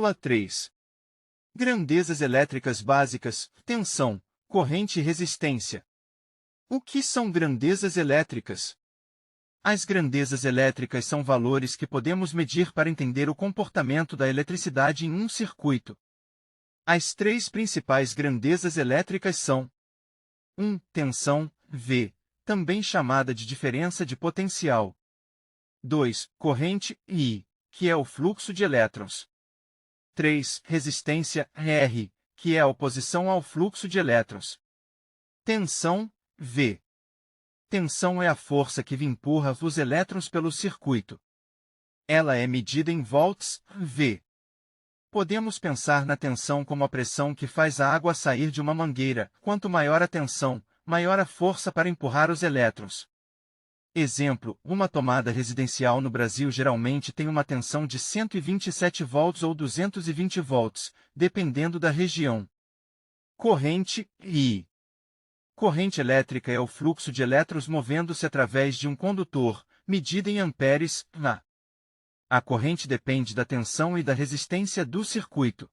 Aula 3. Grandezas elétricas básicas, tensão, corrente e resistência. O que são grandezas elétricas? As grandezas elétricas são valores que podemos medir para entender o comportamento da eletricidade em um circuito. As três principais grandezas elétricas são 1. Tensão, V, também chamada de diferença de potencial. 2. Corrente, I, que é o fluxo de elétrons. 3. Resistência, R, que é a oposição ao fluxo de elétrons. Tensão, V. Tensão é a força que empurra os elétrons pelo circuito. Ela é medida em volts, V. Podemos pensar na tensão como a pressão que faz a água sair de uma mangueira. Quanto maior a tensão, maior a força para empurrar os elétrons. Exemplo, uma tomada residencial no Brasil geralmente tem uma tensão de 127 volts ou 220 volts, dependendo da região. Corrente, I. Corrente elétrica é o fluxo de elétrons movendo-se através de um condutor, medida em amperes, Na. A corrente depende da tensão e da resistência do circuito.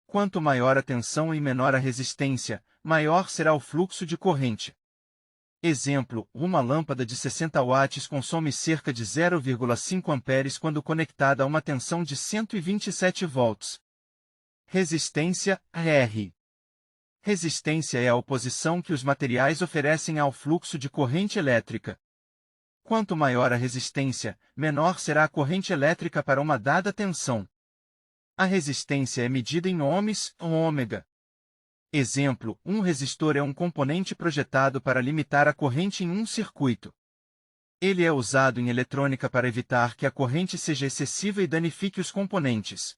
Quanto maior a tensão e menor a resistência, maior será o fluxo de corrente. Exemplo, uma lâmpada de 60 watts consome cerca de 0,5 amperes quando conectada a uma tensão de 127 volts. Resistência, R. Resistência é a oposição que os materiais oferecem ao fluxo de corrente elétrica. Quanto maior a resistência, menor será a corrente elétrica para uma dada tensão. A resistência é medida em ohms, ômega. Exemplo, um resistor é um componente projetado para limitar a corrente em um circuito. Ele é usado em eletrônica para evitar que a corrente seja excessiva e danifique os componentes.